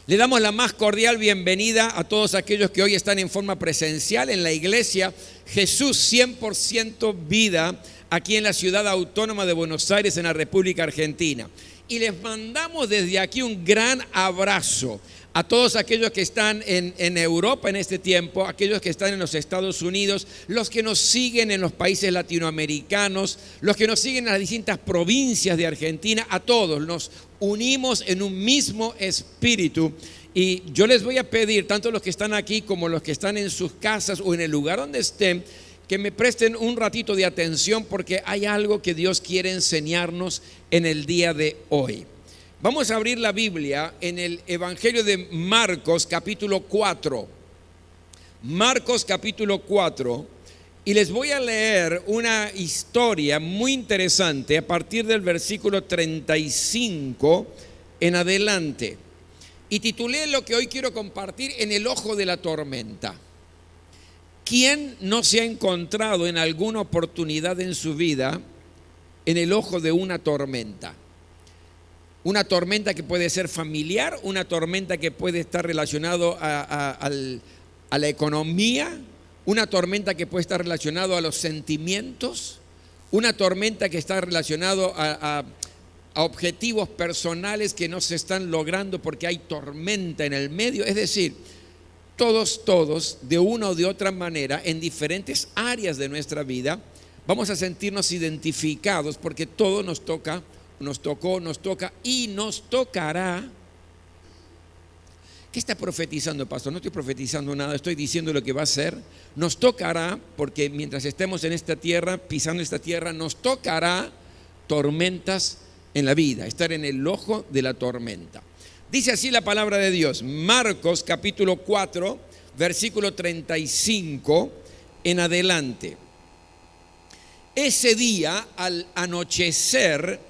Le damos la más cordial bienvenida a todos aquellos que hoy están en forma presencial en la iglesia Jesús 100% Vida, aquí en la ciudad autónoma de Buenos Aires, en la República Argentina. Y les mandamos desde aquí un gran abrazo a todos aquellos que están en Europa en este tiempo, aquellos que están en los Estados Unidos, los que nos siguen en los países latinoamericanos, los que nos siguen en las distintas provincias de Argentina. A todos nos unimos en un mismo espíritu. Y yo les voy a pedir, tanto los que están aquí como los que están en sus casas o en el lugar donde estén, que me presten un ratito de atención, porque hay algo que Dios quiere enseñarnos en el día de hoy. Vamos a abrir la Biblia en el Evangelio de Marcos capítulo 4. Marcos capítulo 4. Y les voy a leer una historia muy interesante a partir del versículo 35 en adelante. Y titulé lo que hoy quiero compartir: en el ojo de la tormenta. ¿Quién no se ha encontrado en alguna oportunidad en su vida en el ojo de una tormenta? Una tormenta que puede ser familiar, una tormenta que puede estar relacionado a la economía, una tormenta que puede estar relacionado a los sentimientos, una tormenta que está relacionado a objetivos personales que no se están logrando porque hay tormenta en el medio. Es decir, todos, de una o de otra manera, en diferentes áreas de nuestra vida, vamos a sentirnos identificados, porque todo nos toca, nos toca y nos tocará. ¿Qué está profetizando, pastor? No estoy profetizando nada, estoy diciendo lo que va a ser. Nos tocará, porque mientras estemos en esta tierra, pisando esta tierra, nos tocará tormentas en la vida, estar en el ojo de la tormenta. Dice así la palabra de Dios, Marcos capítulo 4, versículo 35 en adelante. Ese día, al anochecer,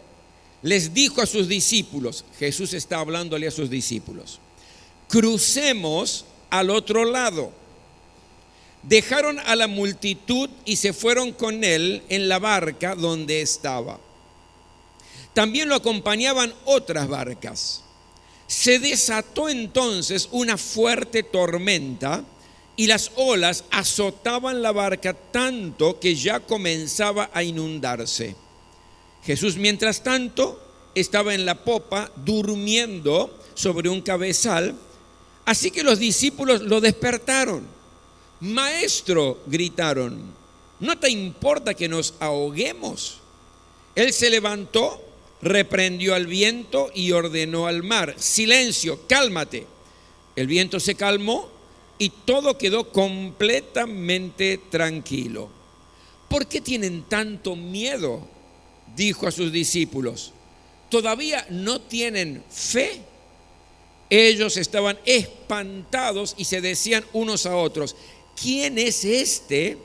les dijo a sus discípulos, Jesús está hablándole a sus discípulos: crucemos al otro lado. Dejaron a la multitud y se fueron con él en la barca donde estaba. También lo acompañaban otras barcas. Se desató entonces una fuerte tormenta y las olas azotaban la barca tanto que ya comenzaba a inundarse. Jesús, mientras tanto, estaba en la popa durmiendo sobre un cabezal. Así que los discípulos lo despertaron. Maestro, gritaron, ¿no te importa que nos ahoguemos? Él se levantó, reprendió al viento y ordenó al mar: silencio, cálmate. El viento se calmó y todo quedó completamente tranquilo. ¿Por qué tienen tanto miedo?, dijo a sus discípulos. ¿Todavía no tienen fe? Ellos estaban espantados y se decían unos a otros: ¿quién es este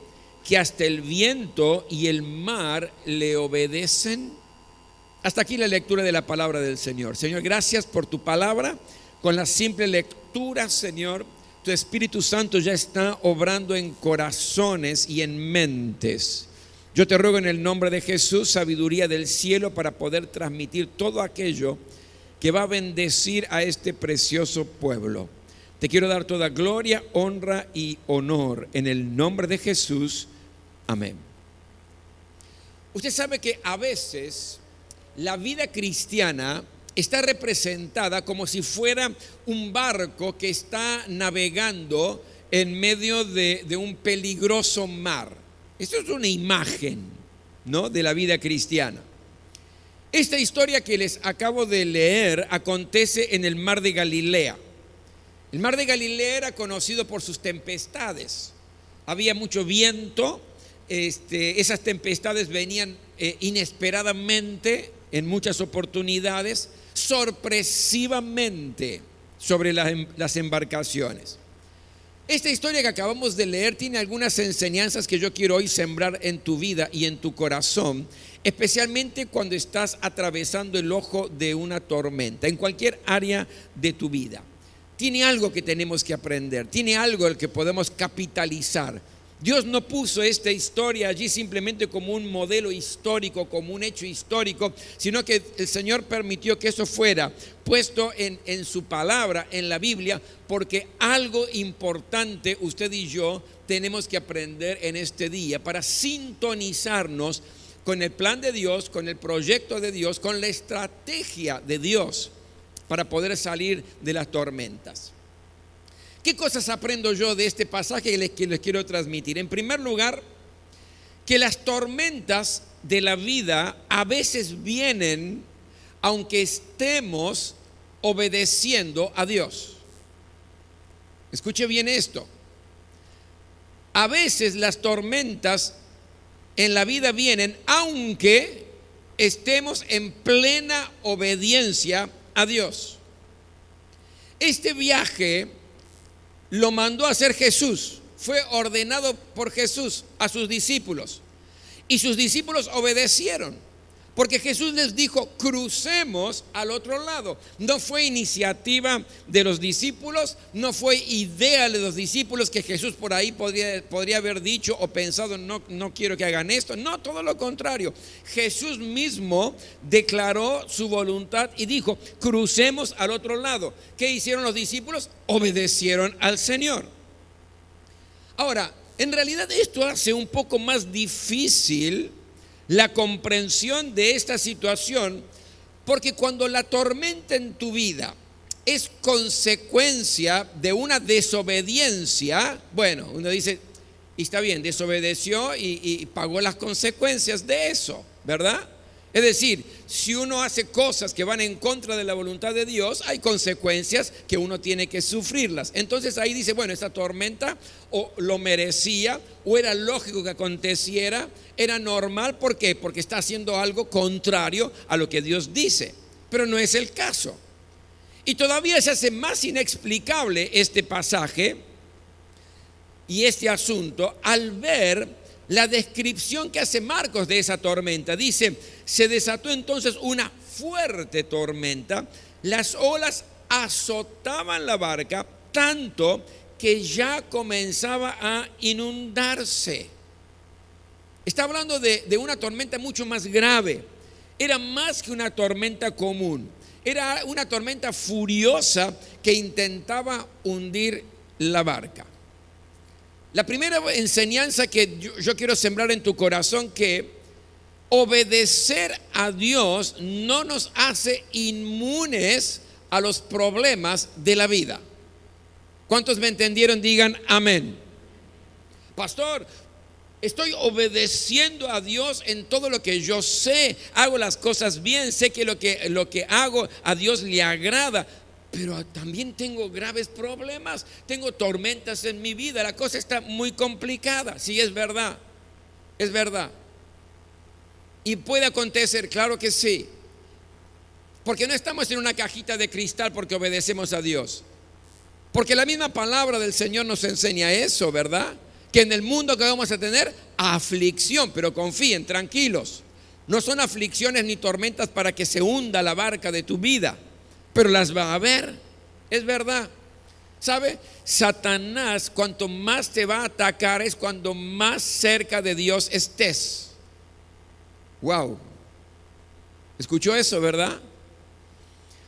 que hasta el viento y el mar le obedecen? Hasta aquí la lectura de la palabra del Señor. Señor, gracias por tu palabra. Con la simple lectura, Señor, tu Espíritu Santo ya está obrando en corazones y en mentes. Yo te ruego en el nombre de Jesús sabiduría del cielo para poder transmitir todo aquello que va a bendecir a este precioso pueblo. Te quiero dar toda gloria, honra y honor en el nombre de Jesús. Amén. Usted sabe que a veces la vida cristiana está representada como si fuera un barco que está navegando en medio de un peligroso mar. Esto es una imagen, ¿no?, de la vida cristiana. Esta historia que les acabo de leer acontece en el mar de Galilea. El mar de Galilea era conocido por sus tempestades. Había mucho viento. Esas tempestades venían inesperadamente, en muchas oportunidades, sorpresivamente sobre las embarcaciones. Esta historia que acabamos de leer tiene algunas enseñanzas que yo quiero hoy sembrar en tu vida y en tu corazón, especialmente cuando estás atravesando el ojo de una tormenta, en cualquier área de tu vida. Tiene algo que tenemos que aprender, tiene algo el que podemos capitalizar Dios no puso esta historia allí simplemente como un modelo histórico, como un hecho histórico, sino que el Señor permitió que eso fuera puesto en su palabra, en la Biblia, porque algo importante usted y yo tenemos que aprender en este día para sintonizarnos con el plan de Dios, con el proyecto de Dios, con la estrategia de Dios para poder salir de las tormentas. ¿Qué cosas aprendo yo de este pasaje que les quiero transmitir? En primer lugar, que las tormentas de la vida a veces vienen aunque estemos obedeciendo a Dios. Escuche bien esto. A veces las tormentas en la vida vienen aunque estemos en plena obediencia a Dios. Este viaje lo mandó a hacer Jesús, fue ordenado por Jesús a sus discípulos y sus discípulos obedecieron, porque Jesús les dijo: crucemos al otro lado. No fue iniciativa de los discípulos, no fue idea de los discípulos que Jesús por ahí podría haber dicho o pensado: no quiero que hagan esto. No, todo lo contrario. Jesús mismo declaró su voluntad y dijo: crucemos al otro lado. ¿Qué hicieron los discípulos? Obedecieron al Señor. Ahora, en realidad esto hace un poco más difícil la comprensión de esta situación, porque cuando la tormenta en tu vida es consecuencia de una desobediencia, bueno, uno dice, y está bien, desobedeció y pagó las consecuencias de eso, ¿verdad? Es decir, si uno hace cosas que van en contra de la voluntad de Dios, hay consecuencias que uno tiene que sufrirlas. Entonces ahí dice, bueno, esta tormenta o lo merecía, o era lógico que aconteciera, era normal. ¿Por qué? Porque está haciendo algo contrario a lo que Dios dice. Pero no es el caso. Y todavía se hace más inexplicable este pasaje y este asunto al ver la descripción que hace Marcos de esa tormenta. Dice: se desató entonces una fuerte tormenta, las olas azotaban la barca tanto que ya comenzaba a inundarse. Está hablando de una tormenta mucho más grave. Era más que una tormenta común, era una tormenta furiosa que intentaba hundir la barca. La primera enseñanza que yo quiero sembrar en tu corazón, que obedecer a Dios no nos hace inmunes a los problemas de la vida. ¿Cuántos me entendieron? Digan amén. Pastor, estoy obedeciendo a Dios en todo lo que yo sé, hago las cosas bien, sé que lo que hago a Dios le agrada. Pero también tengo graves problemas, tengo tormentas en mi vida, la cosa está muy complicada. Sí, es verdad, es verdad. Y puede acontecer, claro que sí, porque no estamos en una cajita de cristal porque obedecemos a Dios. Porque la misma palabra del Señor nos enseña eso, ¿verdad? Que en el mundo que vamos a tener aflicción, pero confíen, tranquilos. No son aflicciones ni tormentas para que se hunda la barca de tu vida, pero las va a haber, es verdad. ¿Sabe? Satanás, cuanto más te va a atacar es cuando más cerca de Dios estés. Wow. ¿Escuchó eso, verdad?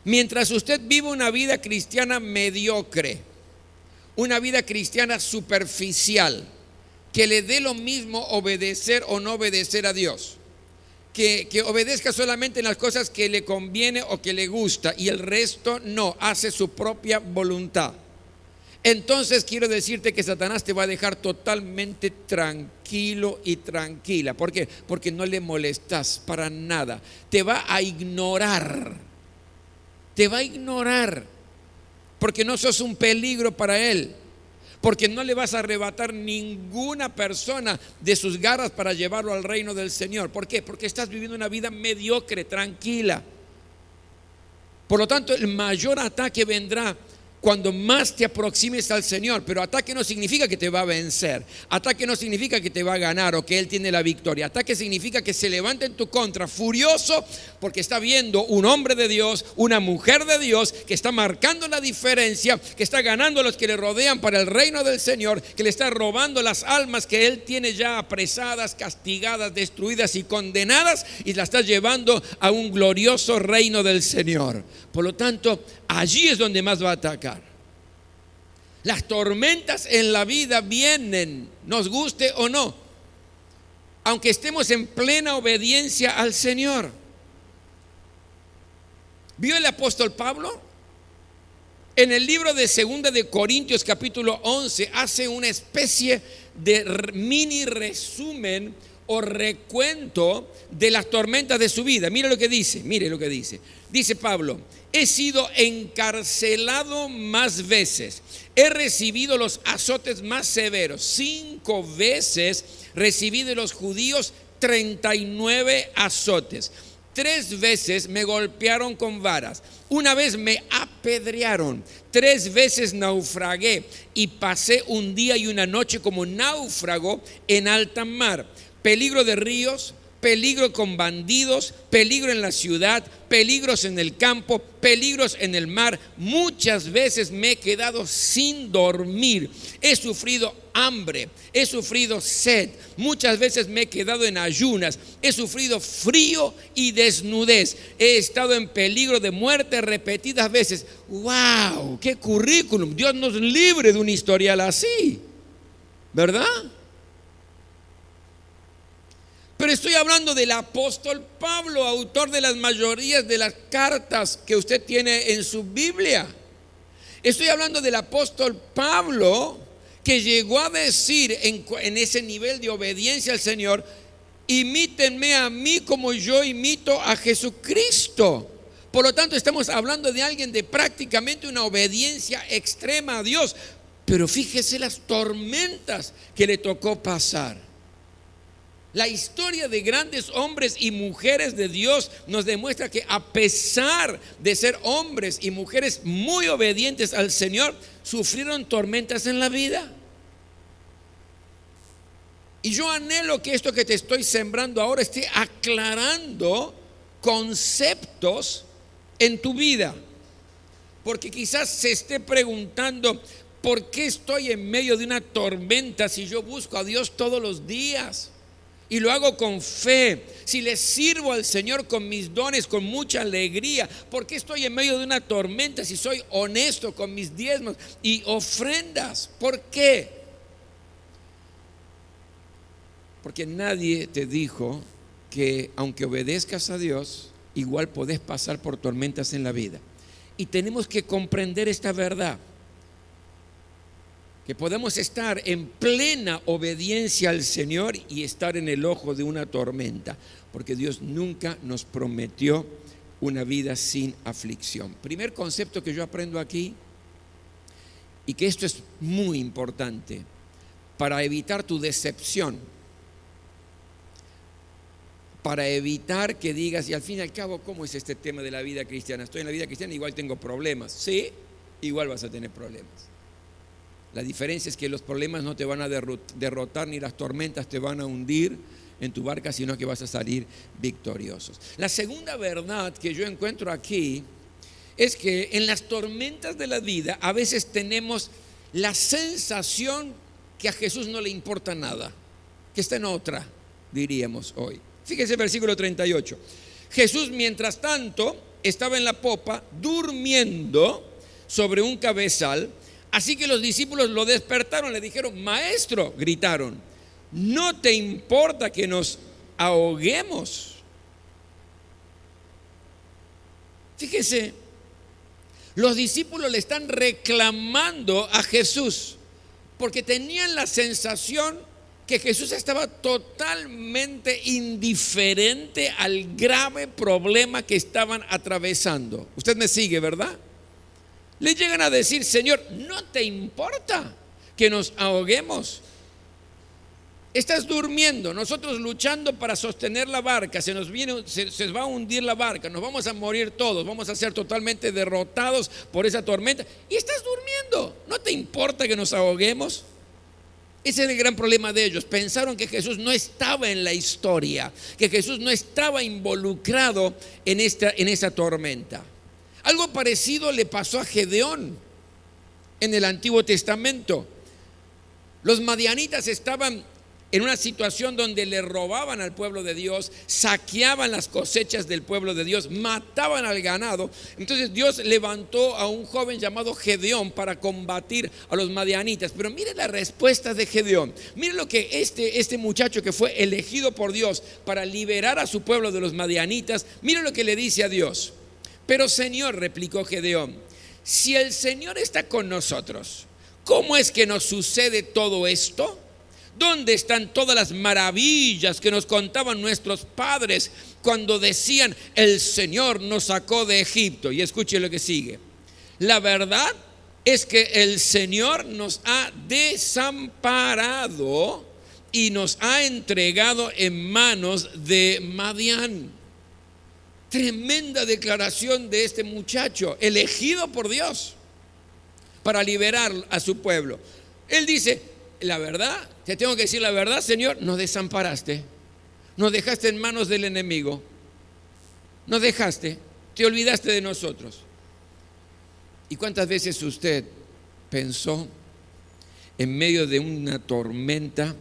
Mientras usted vive una vida cristiana mediocre, una vida cristiana superficial, que le dé lo mismo obedecer o no obedecer a Dios, que obedezca solamente en las cosas que le conviene o que le gusta y el resto no, hace su propia voluntad, entonces quiero decirte que Satanás te va a dejar totalmente tranquilo y tranquila. ¿Por qué? Porque no le molestas para nada. Te va a ignorar. Te va a ignorar porque no sos un peligro para él, porque no le vas a arrebatar ninguna persona de sus garras para llevarlo al reino del Señor. ¿Por qué? Porque estás viviendo una vida mediocre, tranquila. Por lo tanto, el mayor ataque vendrá cuando más te aproximes al Señor. Pero ataque no significa que te va a vencer. Ataque no significa que te va a ganar o que Él tiene la victoria. Ataque significa que se levanta en tu contra furioso porque está viendo un hombre de Dios, una mujer de Dios que está marcando la diferencia, que está ganando a los que le rodean para el reino del Señor, que le está robando las almas que Él tiene ya apresadas, castigadas, destruidas y condenadas, y la está llevando a un glorioso reino del Señor. Por lo tanto, allí es donde más va a atacar. Las tormentas en la vida vienen, nos guste o no, aunque estemos en plena obediencia al Señor. ¿Vio el apóstol Pablo? En el libro de 2 de Corintios capítulo 11 hace una especie de mini resumen o recuento de las tormentas de su vida. Mire lo que dice. Dice Pablo: he sido encarcelado más veces, he recibido los azotes más severos, 5 veces recibí de los judíos 39 azotes. 3 veces me golpearon con varas, una vez me apedrearon, 3 veces naufragué y pasé un día y una noche como náufrago en alta mar. Peligro de ríos, peligro con bandidos, peligro en la ciudad, peligros en el campo, peligros en el mar. Muchas veces me he quedado sin dormir, he sufrido hambre, he sufrido sed, muchas veces me he quedado en ayunas, he sufrido frío y desnudez, he estado en peligro de muerte repetidas veces. ¡Wow! ¡Qué currículum! Dios nos libre de un historial así, ¿verdad? Pero estoy hablando del apóstol Pablo, autor de las mayorías de las cartas que usted tiene en su Biblia. Estoy hablando del apóstol Pablo, que llegó a decir en ese nivel de obediencia al Señor: imítenme a mí como yo imito a Jesucristo. Por lo tanto, estamos hablando de alguien de prácticamente una obediencia extrema a Dios. Pero fíjese las tormentas que le tocó pasar. La historia de grandes hombres y mujeres de Dios nos demuestra que, a pesar de ser hombres y mujeres muy obedientes al Señor, sufrieron tormentas en la vida. Y yo anhelo que esto que te estoy sembrando ahora esté aclarando conceptos en tu vida, porque quizás se esté preguntando: ¿por qué estoy en medio de una tormenta si yo busco a Dios todos los días? Y lo hago con fe, si le sirvo al Señor con mis dones, con mucha alegría. ¿Por qué estoy en medio de una tormenta si soy honesto con mis diezmos y ofrendas? ¿Por qué? Porque nadie te dijo que aunque obedezcas a Dios, igual podés pasar por tormentas en la vida. Y tenemos que comprender esta verdad, que podemos estar en plena obediencia al Señor y estar en el ojo de una tormenta, porque Dios nunca nos prometió una vida sin aflicción. Primer concepto que yo aprendo aquí, y que esto es muy importante para evitar tu decepción, para evitar que digas: y al fin y al cabo, ¿cómo es este tema de la vida cristiana? Estoy en la vida cristiana, igual tengo problemas. Sí, igual vas a tener problemas. La diferencia es que los problemas no te van a derrotar, ni las tormentas te van a hundir en tu barca, sino que vas a salir victoriosos. La segunda verdad que yo encuentro aquí es que en las tormentas de la vida a veces tenemos la sensación que a Jesús no le importa nada, que está en otra, diríamos hoy. Fíjense el versículo 38. Jesús, mientras tanto, estaba en la popa durmiendo sobre un cabezal. Así que los discípulos lo despertaron, le dijeron: maestro, gritaron, ¿no te importa que nos ahoguemos? Fíjese, los discípulos le están reclamando a Jesús porque tenían la sensación que Jesús estaba totalmente indiferente al grave problema que estaban atravesando. Usted me sigue, ¿verdad? Le llegan a decir: Señor, ¿no te importa que nos ahoguemos? Estás durmiendo, nosotros luchando para sostener la barca, se va a hundir la barca, nos vamos a morir todos, vamos a ser totalmente derrotados por esa tormenta y estás durmiendo. ¿No te importa que nos ahoguemos? Ese es el gran problema de ellos. Pensaron que Jesús no estaba en la historia, que Jesús no estaba involucrado en esa tormenta. Algo parecido le pasó a Gedeón en el Antiguo Testamento. Los madianitas estaban en una situación donde le robaban al pueblo de Dios, saqueaban las cosechas del pueblo de Dios, mataban al ganado. Entonces Dios levantó a un joven llamado Gedeón para combatir a los madianitas. Pero mire la respuesta de Gedeón. Mire lo que este muchacho que fue elegido por Dios para liberar a su pueblo de los madianitas, mire lo que le dice a Dios. Pero Señor, replicó Gedeón, si el Señor está con nosotros, ¿cómo es que nos sucede todo esto? ¿Dónde están todas las maravillas que nos contaban nuestros padres cuando decían el Señor nos sacó de Egipto? Y escuche lo que sigue. La verdad es que el Señor nos ha desamparado y nos ha entregado en manos de Madián. Tremenda declaración de este muchacho, elegido por Dios para liberar a su pueblo. Él dice, la verdad, te tengo que decir la verdad, Señor, nos desamparaste, nos dejaste en manos del enemigo, nos dejaste, te olvidaste de nosotros. ¿Y cuántas veces usted pensó en medio de una tormenta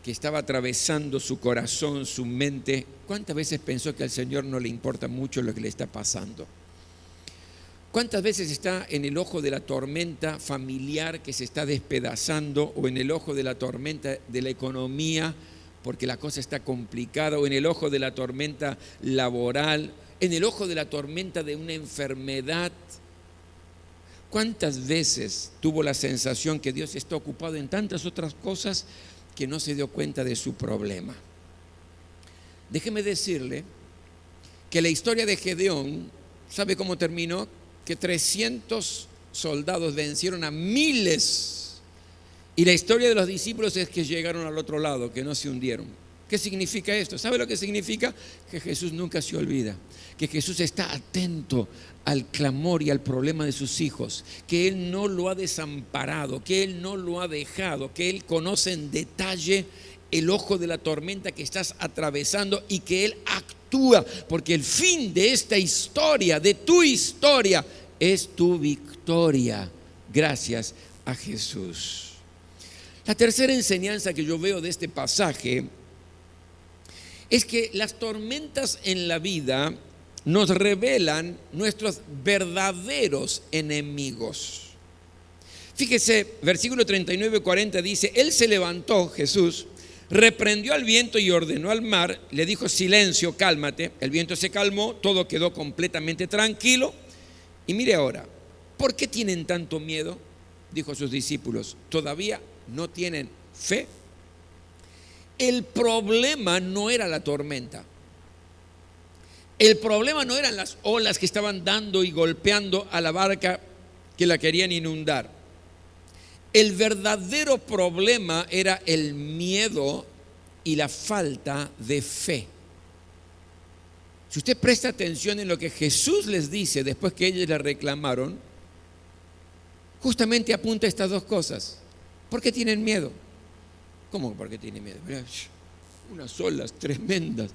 que estaba atravesando su corazón, su mente? ¿Cuántas veces pensó que al Señor no le importa mucho lo que le está pasando? ¿Cuántas veces está en el ojo de la tormenta familiar que se está despedazando, o en el ojo de la tormenta de la economía porque la cosa está complicada, o en el ojo de la tormenta laboral, en el ojo de la tormenta de una enfermedad? ¿Cuántas veces tuvo la sensación que Dios está ocupado en tantas otras cosas que no se dio cuenta de su problema? Déjeme decirle que la historia de Gedeón, ¿sabe cómo terminó? Que 300 soldados vencieron a miles. Y la historia de los discípulos es que llegaron al otro lado, que no se hundieron. ¿Qué significa esto? ¿Sabe lo que significa? Que Jesús nunca se olvida, que Jesús está atento al clamor y al problema de sus hijos, que Él no lo ha desamparado, que Él no lo ha dejado, que Él conoce en detalle el ojo de la tormenta que estás atravesando y que Él actúa, porque el fin de esta historia, de tu historia, es tu victoria, gracias a Jesús. La tercera enseñanza que yo veo de este pasaje es que las tormentas en la vida nos revelan nuestros verdaderos enemigos. Fíjese, versículo 39-40 dice, Él se levantó, Jesús, reprendió al viento y ordenó al mar, le dijo, silencio, cálmate. El viento se calmó, todo quedó completamente tranquilo. Y mire ahora, ¿por qué tienen tanto miedo? Dijo a sus discípulos, ¿todavía no tienen fe? El problema no era la tormenta. El problema no eran las olas que estaban dando y golpeando a la barca que la querían inundar. El verdadero problema era el miedo y la falta de fe. Si usted presta atención en lo que Jesús les dice después que ellos le reclamaron, justamente apunta a estas dos cosas. ¿Por qué tienen miedo? ¿Cómo por qué tienen miedo? Mirá, unas olas tremendas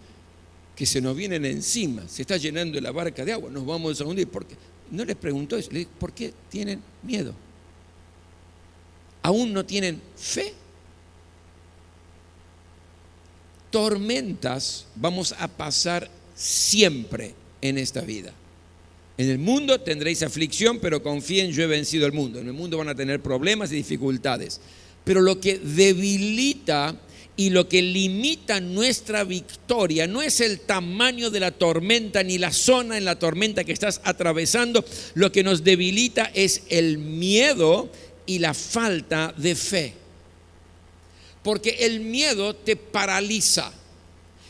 que se nos vienen encima, se está llenando la barca de agua, nos vamos a hundir. ¿Por qué? No les preguntó eso, le dijo, ¿por qué tienen miedo? ¿Aún no tienen fe? Tormentas vamos a pasar siempre en esta vida. En el mundo tendréis aflicción, pero confíen, yo he vencido el mundo. En el mundo van a tener problemas y dificultades. Pero lo que debilita y lo que limita nuestra victoria no es el tamaño de la tormenta ni la zona en la tormenta que estás atravesando. Lo que nos debilita es el miedo y la falta de fe. Porque el miedo te paraliza.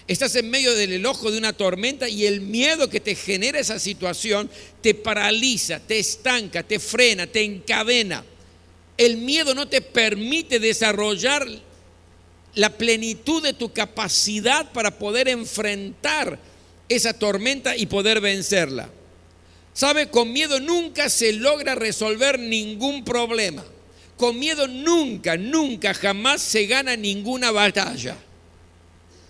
Estás en medio del ojo de una tormenta y el miedo que te genera esa situación te paraliza, te estanca, te frena, te encadena. El miedo no te permite desarrollar la plenitud de tu capacidad para poder enfrentar esa tormenta y poder vencerla. ¿Sabe? Con miedo nunca se logra resolver ningún problema. Con miedo nunca, jamás se gana ninguna batalla.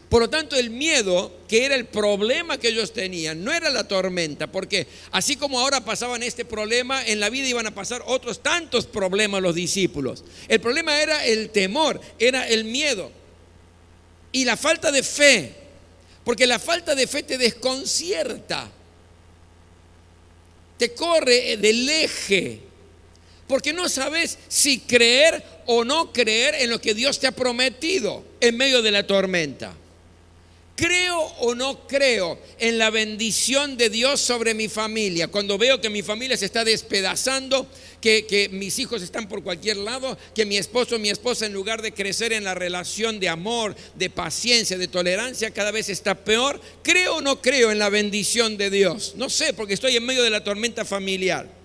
Por lo tanto, el miedo, que era el problema que ellos tenían, no era la tormenta, porque así como ahora pasaban este problema, en la vida iban a pasar otros tantos problemas los discípulos. El problema era el temor, era el miedo y la falta de fe, porque la falta de fe te desconcierta, te corre del eje, porque no sabes si creer o no creer en lo que Dios te ha prometido en medio de la tormenta. ¿Creo o no creo en la bendición de Dios sobre mi familia? Cuando veo que mi familia se está despedazando, que mis hijos están por cualquier lado, que mi esposo o mi esposa, en lugar de crecer en la relación de amor, de paciencia, de tolerancia, cada vez está peor. ¿Creo o no creo en la bendición de Dios? No sé, porque estoy en medio de la tormenta familiar.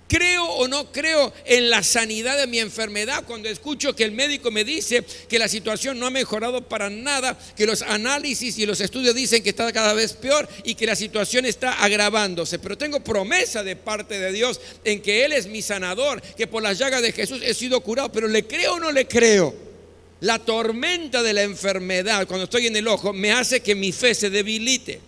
¿Creo o no creo en la sanidad de mi enfermedad cuando escucho que el médico me dice que la situación no ha mejorado para nada, que los análisis y los estudios dicen que está cada vez peor y que la situación está agravándose? Pero tengo promesa de parte de Dios en que Él es mi sanador, que por las llagas de Jesús he sido curado. Pero ¿le creo o no le creo? La tormenta de la enfermedad, cuando estoy en el ojo, me hace que mi fe se debilite.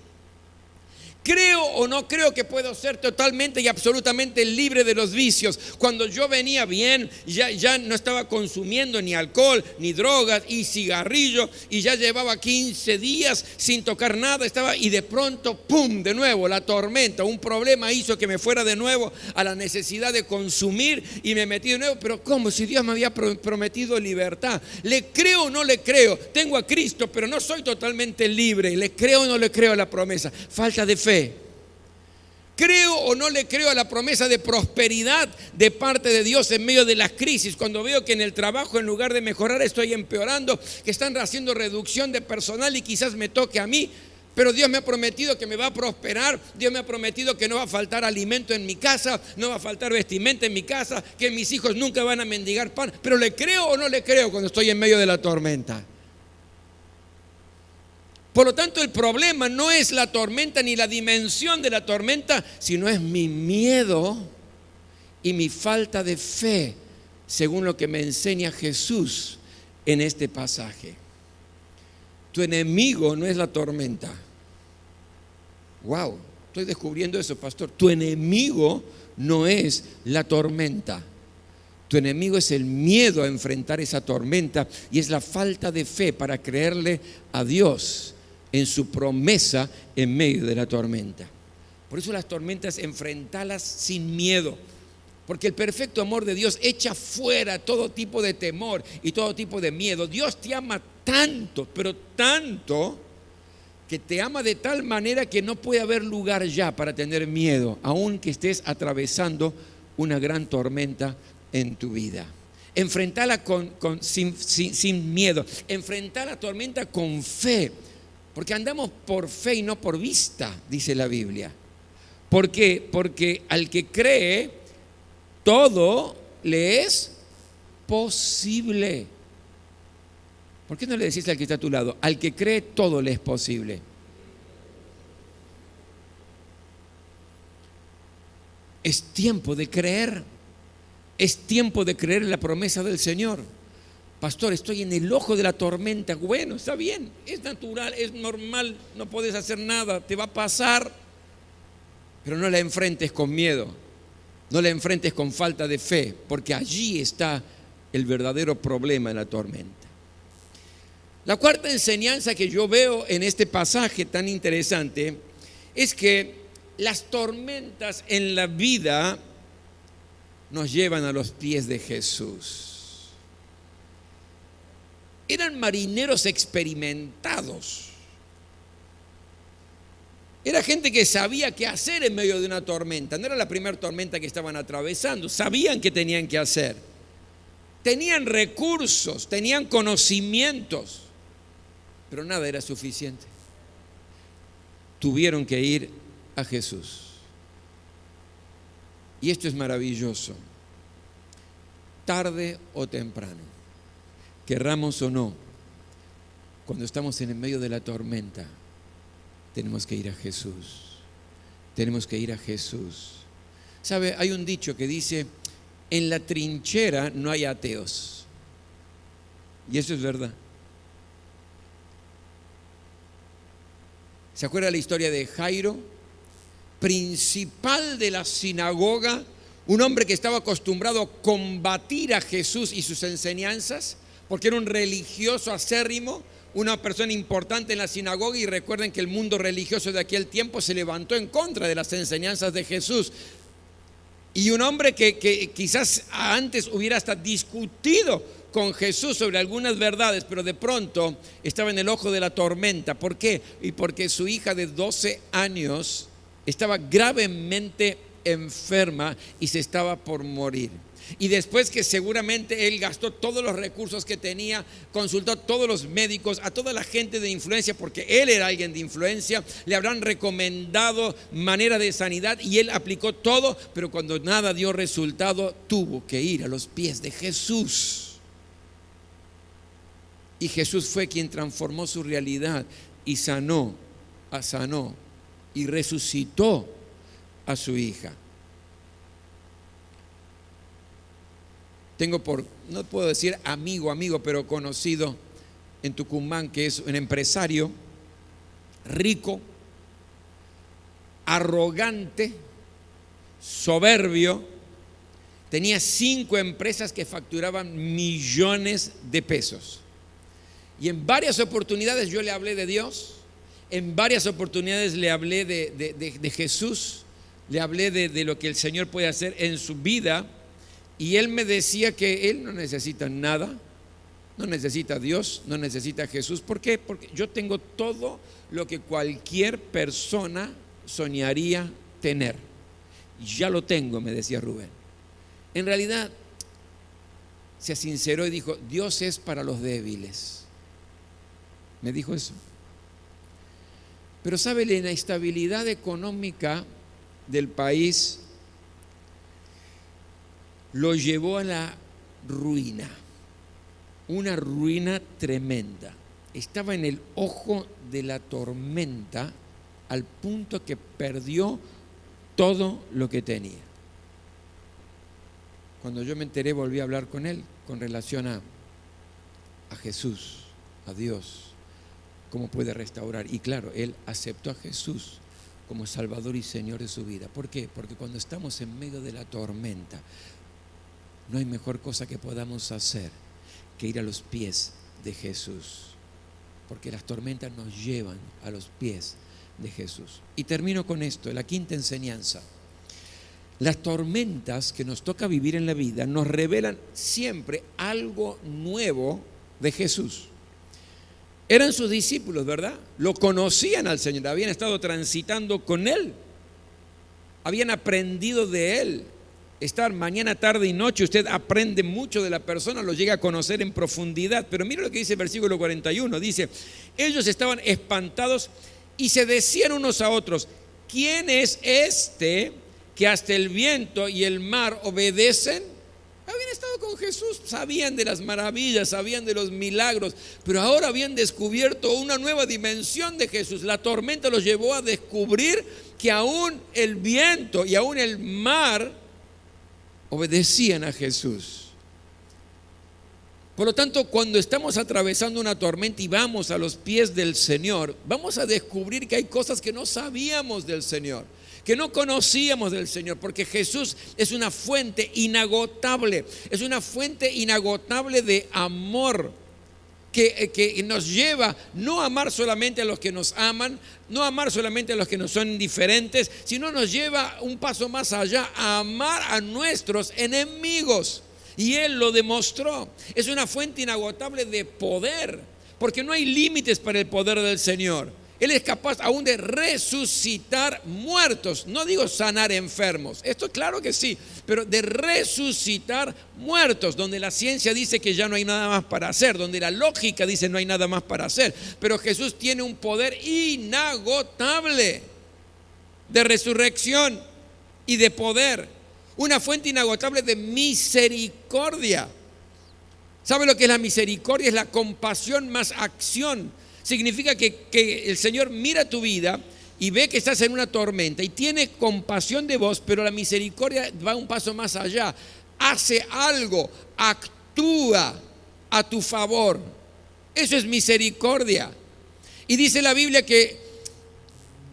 ¿Creo o no creo que puedo ser totalmente y absolutamente libre de los vicios? Cuando yo venía bien, ya no estaba consumiendo ni alcohol, ni drogas, y cigarrillo, y ya llevaba 15 días sin tocar nada, y de pronto, ¡pum!, de nuevo, la tormenta, un problema hizo que me fuera de nuevo a la necesidad de consumir y me metí de nuevo. Pero ¿cómo? Si Dios me había prometido libertad. ¿Le creo o no le creo? Tengo a Cristo, pero no soy totalmente libre. ¿Le creo o no le creo a la promesa? Falta de fe. ¿Creo o no le creo a la promesa de prosperidad de parte de Dios en medio de las crisis? Cuando veo que en el trabajo, en lugar de mejorar, estoy empeorando, que están haciendo reducción de personal y quizás me toque a mí, pero Dios me ha prometido que me va a prosperar. Dios me ha prometido que no va a faltar alimento en mi casa, no va a faltar vestimenta en mi casa, que mis hijos nunca van a mendigar pan. Pero ¿le creo o no le creo cuando estoy en medio de la tormenta? Por lo tanto, el problema no es la tormenta ni la dimensión de la tormenta, sino es mi miedo y mi falta de fe, según lo que me enseña Jesús en este pasaje. Tu enemigo no es la tormenta. Wow, estoy descubriendo eso, pastor. Tu enemigo no es la tormenta. Tu enemigo es el miedo a enfrentar esa tormenta y es la falta de fe para creerle a Dios en su promesa en medio de la tormenta. Por eso las tormentas, enfrentarlas sin miedo, porque el perfecto amor de Dios echa fuera todo tipo de temor y todo tipo de miedo. Dios te ama tanto, pero tanto, que te ama de tal manera que no puede haber lugar ya para tener miedo, aunque estés atravesando una gran tormenta en tu vida. Enfrentala sin miedo, enfrentar la tormenta con fe. Porque andamos por fe y no por vista, dice la Biblia. ¿Por qué? Porque al que cree, todo le es posible. ¿Por qué no le decís al que está a tu lado? Al que cree, todo le es posible. Es tiempo de creer. Es tiempo de creer en la promesa del Señor. Pastor, estoy en el ojo de la tormenta. Bueno, está bien, es natural, es normal, no puedes hacer nada, te va a pasar. Pero no la enfrentes con miedo, no la enfrentes con falta de fe, porque allí está el verdadero problema en la tormenta. La cuarta enseñanza que yo veo en este pasaje tan interesante es que las tormentas en la vida nos llevan a los pies de Jesús. Eran marineros experimentados. Era gente que sabía qué hacer en medio de una tormenta. No era la primera tormenta que estaban atravesando. Sabían qué tenían que hacer. Tenían recursos, tenían conocimientos, pero nada era suficiente. Tuvieron que ir a Jesús. Y esto es maravilloso. Tarde o temprano, querramos o no, Cuando estamos en el medio de la tormenta, tenemos que ir a Jesús. Tenemos que ir a Jesús. ¿Sabe? Hay un dicho que dice, en la trinchera no hay ateos. Y eso es verdad. ¿Se acuerda la historia de Jairo? Principal de la sinagoga, un hombre que estaba acostumbrado a combatir a Jesús y sus enseñanzas, porque era un religioso acérrimo, una persona importante en la sinagoga, y recuerden que el mundo religioso de aquel tiempo se levantó en contra de las enseñanzas de Jesús. Y un hombre que quizás antes hubiera hasta discutido con Jesús sobre algunas verdades, pero de pronto estaba en el ojo de la tormenta. ¿Por qué? Y porque su hija de 12 años estaba gravemente enferma y se estaba por morir. Y después que seguramente él gastó todos los recursos que tenía, consultó a todos los médicos, a toda la gente de influencia, porque él era alguien de influencia, le habrán recomendado manera de sanidad y él aplicó todo, pero cuando nada dio resultado, tuvo que ir a los pies de Jesús. Y Jesús fue quien transformó su realidad y sanó y resucitó a su hija. Tengo no puedo decir amigo, pero conocido en Tucumán, que es un empresario rico, arrogante, soberbio. Tenía 5 empresas que facturaban millones de pesos. Y en varias oportunidades yo le hablé de Dios, en varias oportunidades le hablé de Jesús, le hablé de lo que el Señor puede hacer en su vida. Y él me decía que él no necesita nada, no necesita a Dios, no necesita a Jesús. ¿Por qué? Porque yo tengo todo lo que cualquier persona soñaría tener. Ya lo tengo, me decía Rubén. En realidad, se sinceró y dijo, Dios es para los débiles. Me dijo eso. Pero sabe, la inestabilidad económica del país lo llevó a la ruina, una ruina tremenda. Estaba en el ojo de la tormenta al punto que perdió todo lo que tenía. Cuando yo me enteré, volví a hablar con él con relación a Jesús, a Dios, cómo puede restaurar. Y claro, él aceptó a Jesús como Salvador y Señor de su vida. ¿Por qué? Porque cuando estamos en medio de la tormenta, no hay mejor cosa que podamos hacer que ir a los pies de Jesús, porque las tormentas nos llevan a los pies de Jesús. Y termino con esto, la quinta enseñanza. Las tormentas que nos toca vivir en la vida nos revelan siempre algo nuevo de Jesús. Eran sus discípulos, ¿verdad? Lo conocían al Señor, habían estado transitando con Él, habían aprendido de Él. Estar mañana, tarde y noche, usted aprende mucho de la persona, lo llega a conocer en profundidad. Pero mire lo que dice el versículo 41, dice, ellos estaban espantados y se decían unos a otros, ¿quién es este que hasta el viento y el mar obedecen? Habían estado con Jesús, sabían de las maravillas, sabían de los milagros, pero ahora habían descubierto una nueva dimensión de Jesús. La tormenta los llevó a descubrir que aún el viento y aún el mar obedecían a Jesús. Por lo tanto, cuando estamos atravesando una tormenta y vamos a los pies del Señor, vamos a descubrir que hay cosas que no sabíamos del Señor, que no conocíamos del Señor, porque Jesús es una fuente inagotable, es una fuente inagotable de amor, que nos lleva no a amar solamente a los que nos aman, no a amar solamente a los que nos son indiferentes, sino nos lleva un paso más allá, a amar a nuestros enemigos. Y Él lo demostró. Es una fuente inagotable de poder, porque no hay límites para el poder del Señor. Él es capaz aún de resucitar muertos. No digo sanar enfermos, esto claro que sí, pero de resucitar muertos, donde la ciencia dice que ya no hay nada más para hacer, donde la lógica dice no hay nada más para hacer. Pero Jesús tiene un poder inagotable de resurrección y de poder, una fuente inagotable de misericordia. ¿Sabe lo que es la misericordia? Es la compasión más acción. Significa que el Señor mira tu vida y ve que estás en una tormenta y tiene compasión de vos, pero la misericordia va un paso más allá. Hace algo, actúa a tu favor. Eso es misericordia. Y dice la Biblia que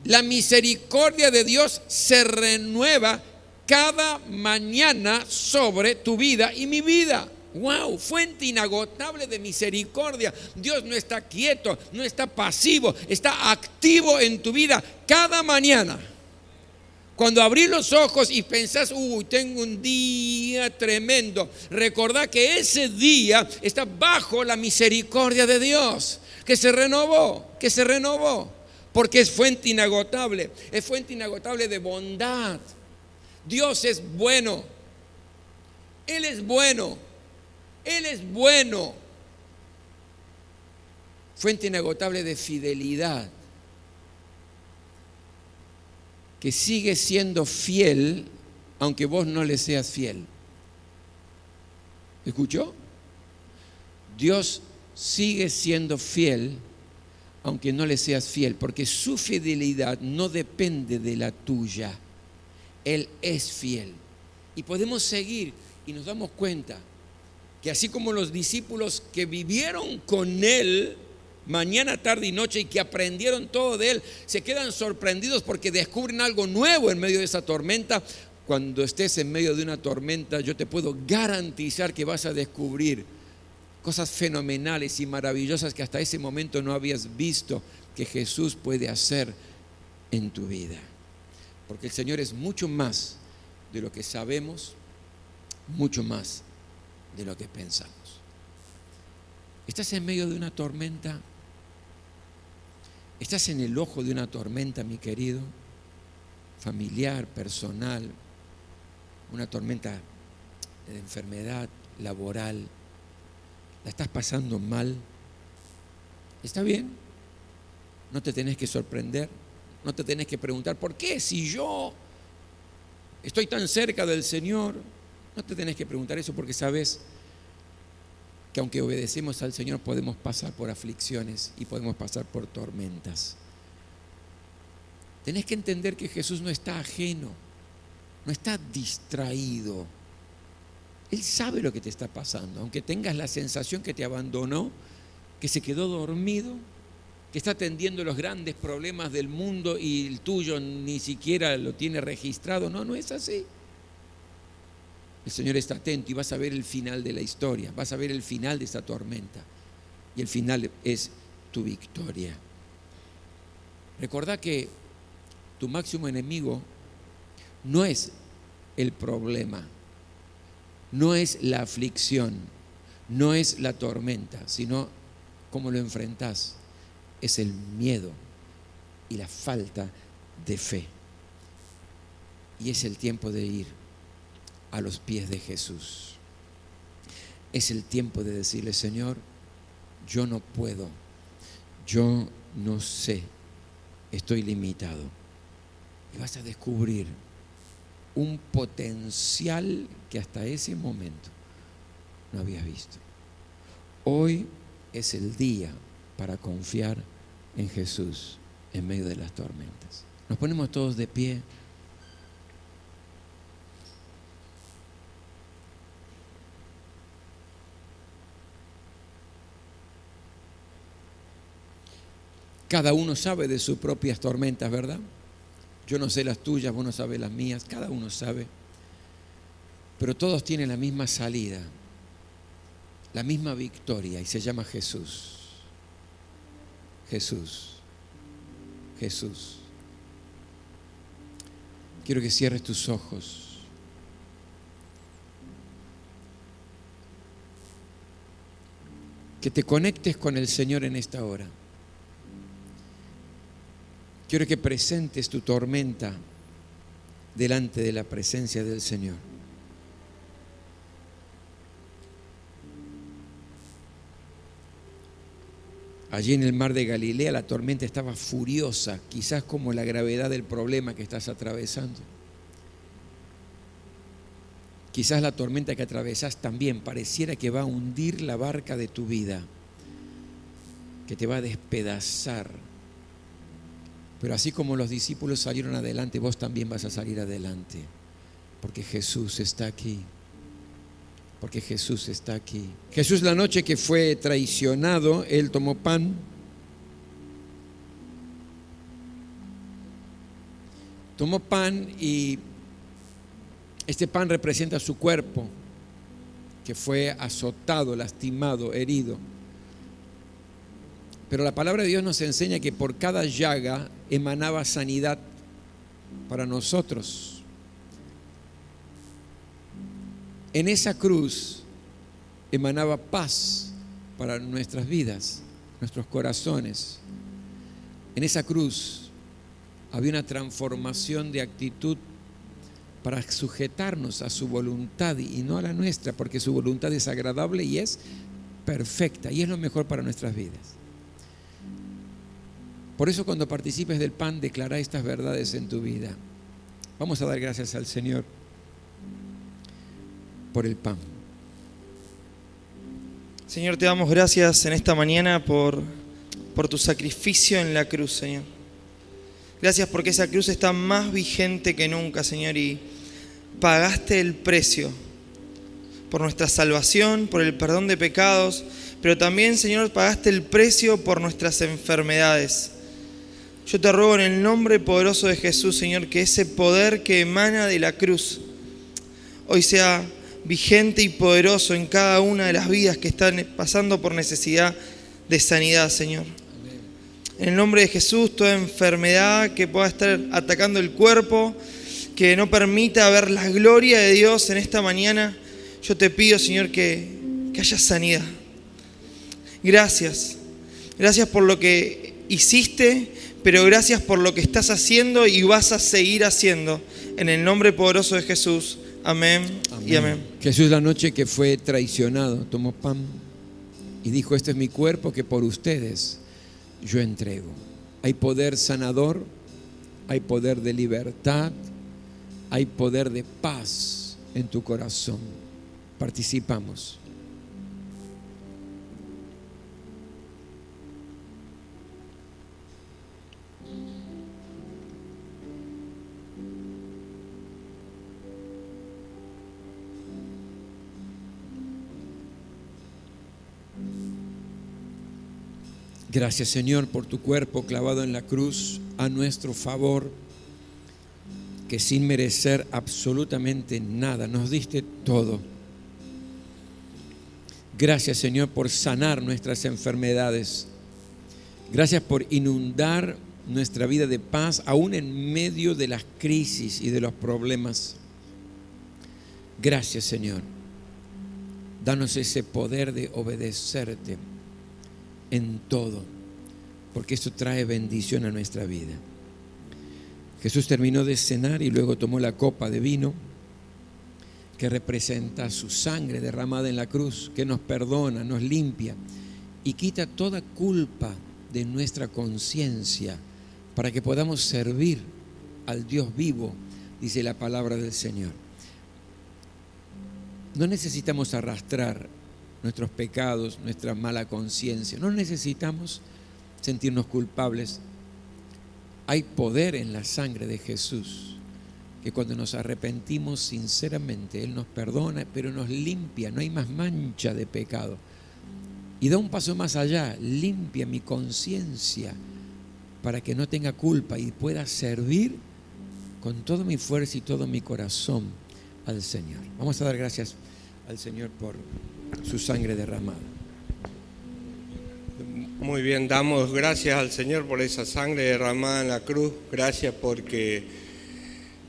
la misericordia de Dios se renueva cada mañana sobre tu vida y mi vida. ¡Wow! Fuente inagotable de misericordia. Dios no está quieto, no está pasivo, está activo en tu vida cada mañana. Cuando abrís los ojos y pensás, tengo un día tremendo, recordá que ese día está bajo la misericordia de Dios, que se renovó, porque es fuente inagotable de bondad. Dios es bueno, Él es bueno, Él es bueno. Fuente inagotable de fidelidad, que sigue siendo fiel aunque vos no le seas fiel. ¿Escuchó? Dios sigue siendo fiel aunque no le seas fiel, porque su fidelidad no depende de la tuya. Él es fiel. Y podemos seguir y nos damos cuenta que así como los discípulos que vivieron con Él mañana, tarde y noche y que aprendieron todo de Él, se quedan sorprendidos porque descubren algo nuevo en medio de esa tormenta. Cuando estés en medio de una tormenta, yo te puedo garantizar que vas a descubrir cosas fenomenales y maravillosas que hasta ese momento no habías visto que Jesús puede hacer en tu vida. Porque el Señor es mucho más de lo que sabemos, mucho más de lo que pensamos. ¿Estás en medio de una tormenta? ¿Estás en el ojo de una tormenta, mi querido? Familiar, personal, una tormenta de enfermedad, laboral. ¿La estás pasando mal? ¿Está bien? No te tenés que sorprender, no te tenés que preguntar, ¿por qué? Si yo estoy tan cerca del Señor, no te tenés que preguntar eso, porque sabes que aunque obedecemos al Señor podemos pasar por aflicciones y podemos pasar por tormentas. Tenés que entender que Jesús no está ajeno, no está distraído. Él sabe lo que te está pasando, aunque tengas la sensación que te abandonó, que se quedó dormido, que está atendiendo los grandes problemas del mundo y el tuyo ni siquiera lo tiene registrado. No, no es así. El Señor está atento y vas a ver el final de la historia, vas a ver el final de esta tormenta. Y el final es tu victoria. Recordá que tu máximo enemigo no es el problema, no es la aflicción, no es la tormenta, sino cómo lo enfrentás. Es el miedo y la falta de fe. Y es el tiempo de ir a los pies de Jesús. Es el tiempo de decirle: Señor, yo no puedo, yo no sé, estoy limitado. Y vas a descubrir un potencial que hasta ese momento no habías visto. Hoy es el día para confiar en Jesús en medio de las tormentas. Nos ponemos todos de pie. Cada uno sabe de sus propias tormentas, ¿verdad? Yo no sé las tuyas, vos no sabés las mías, cada uno sabe. Pero todos tienen la misma salida, la misma victoria, y se llama Jesús. Jesús. Jesús. Quiero que cierres tus ojos. Que te conectes con el Señor en esta hora. Quiero que presentes tu tormenta delante de la presencia del Señor. Allí en el mar de Galilea la tormenta estaba furiosa, quizás como la gravedad del problema que estás atravesando. Quizás la tormenta que atravesás también pareciera que va a hundir la barca de tu vida, que te va a despedazar. Pero así como los discípulos salieron adelante, vos también vas a salir adelante, porque Jesús está aquí. Porque Jesús está aquí. Jesús, la noche que fue traicionado, Él tomó pan. Tomó pan y este pan representa su cuerpo, que fue azotado, lastimado, herido. Pero la palabra de Dios nos enseña que por cada llaga emanaba sanidad para nosotros. En esa cruz emanaba paz para nuestras vidas, nuestros corazones. En esa cruz había una transformación de actitud para sujetarnos a su voluntad y no a la nuestra, porque su voluntad es agradable y es perfecta y es lo mejor para nuestras vidas. Por eso cuando participes del pan, declara estas verdades en tu vida. Vamos a dar gracias al Señor por el pan. Señor, te damos gracias en esta mañana por tu sacrificio en la cruz, Señor. Gracias porque esa cruz está más vigente que nunca, Señor, y pagaste el precio por nuestra salvación, por el perdón de pecados, pero también, Señor, pagaste el precio por nuestras enfermedades. Yo te ruego en el nombre poderoso de Jesús, Señor, que ese poder que emana de la cruz hoy sea vigente y poderoso en cada una de las vidas que están pasando por necesidad de sanidad, Señor. Amén. En el nombre de Jesús, toda enfermedad que pueda estar atacando el cuerpo, que no permita ver la gloria de Dios en esta mañana, yo te pido, Señor, que haya sanidad. Gracias. Gracias por lo que hiciste, pero gracias por lo que estás haciendo y vas a seguir haciendo. En el nombre poderoso de Jesús. Amén, amén y amén. Jesús, la noche que fue traicionado, tomó pan y dijo: este es mi cuerpo que por ustedes yo entrego. Hay poder sanador, hay poder de libertad, hay poder de paz en tu corazón. Participamos. Gracias, Señor, por tu cuerpo clavado en la cruz a nuestro favor, que sin merecer absolutamente nada nos diste todo. Gracias, Señor, por sanar nuestras enfermedades. Gracias por inundar nuestra vida de paz, aún en medio de las crisis y de los problemas. Gracias, Señor. Danos ese poder de obedecerte en todo, porque esto trae bendición a nuestra vida. Jesús terminó de cenar y luego tomó la copa de vino que representa su sangre derramada en la cruz, que nos perdona, nos limpia y quita toda culpa de nuestra conciencia para que podamos servir al Dios vivo, dice la palabra del Señor. No necesitamos arrastrar nuestros pecados, nuestra mala conciencia. No necesitamos sentirnos culpables. Hay poder en la sangre de Jesús, que cuando nos arrepentimos sinceramente, Él nos perdona, pero nos limpia, no hay más mancha de pecado. Y da un paso más allá, limpia mi conciencia para que no tenga culpa y pueda servir con toda mi fuerza y todo mi corazón al Señor. Vamos a dar gracias al Señor por su sangre derramada. Muy bien, damos gracias al Señor por esa sangre derramada en la cruz. Gracias porque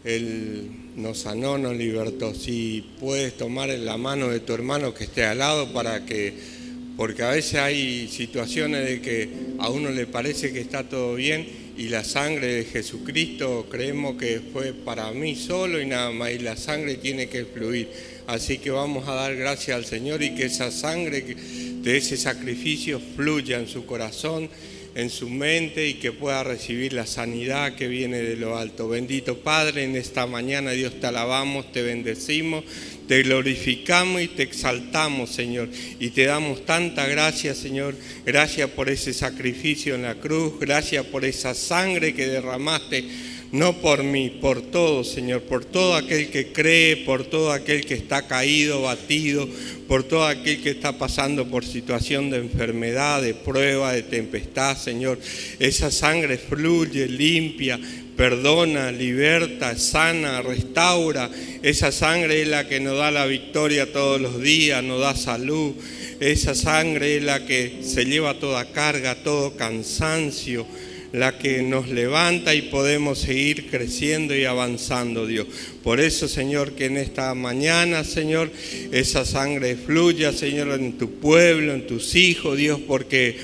Él nos sanó, nos libertó. Si puedes tomar en la mano de tu hermano que esté al lado porque a veces hay situaciones de que a uno le parece que está todo bien y la sangre de Jesucristo creemos que fue para mí solo y nada más, y la sangre tiene que fluir. Así que vamos a dar gracias al Señor y que esa sangre de ese sacrificio fluya en su corazón, en su mente y que pueda recibir la sanidad que viene de lo alto. Bendito Padre, en esta mañana, Dios, te alabamos, te bendecimos, te glorificamos y te exaltamos, Señor. Y te damos tanta gracia, Señor. Gracias por ese sacrificio en la cruz. Gracias por esa sangre que derramaste, no por mí, por todo, Señor. Por todo aquel que cree, por todo aquel que está caído, batido, por todo aquel que está pasando por situación de enfermedad, de prueba, de tempestad, Señor. Esa sangre fluye, limpia, perdona, liberta, sana, restaura. Esa sangre es la que nos da la victoria todos los días, nos da salud. Esa sangre es la que se lleva toda carga, todo cansancio, la que nos levanta y podemos seguir creciendo y avanzando, Dios. Por eso, Señor, que en esta mañana, Señor, esa sangre fluya, Señor, en tu pueblo, en tus hijos, Dios, porque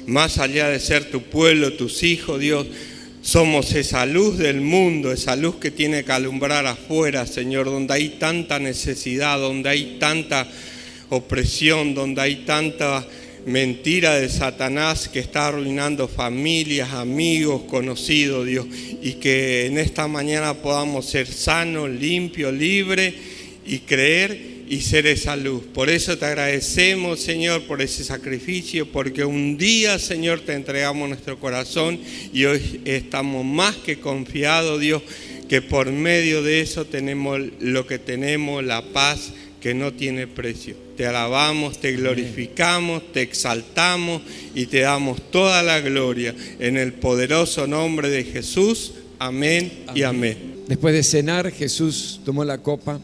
más allá de ser tu pueblo, tus hijos, Dios, somos esa luz del mundo, esa luz que tiene que alumbrar afuera, Señor, donde hay tanta necesidad, donde hay tanta opresión, donde hay tanta mentira de Satanás que está arruinando familias, amigos, conocidos, Dios. Y que en esta mañana podamos ser sanos, limpios, libres y creer y ser esa luz. Por eso te agradecemos, Señor, por ese sacrificio, porque un día, Señor, te entregamos nuestro corazón y hoy estamos más que confiados, Dios, que por medio de eso tenemos lo que tenemos, la paz que no tiene precio. Te alabamos, te glorificamos, te exaltamos y te damos toda la gloria en el poderoso nombre de Jesús. Amén y amén. Después de cenar, Jesús tomó la copa.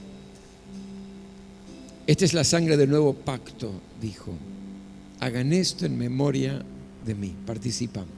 Esta es la sangre del nuevo pacto, dijo. Hagan esto en memoria de mí. Participamos.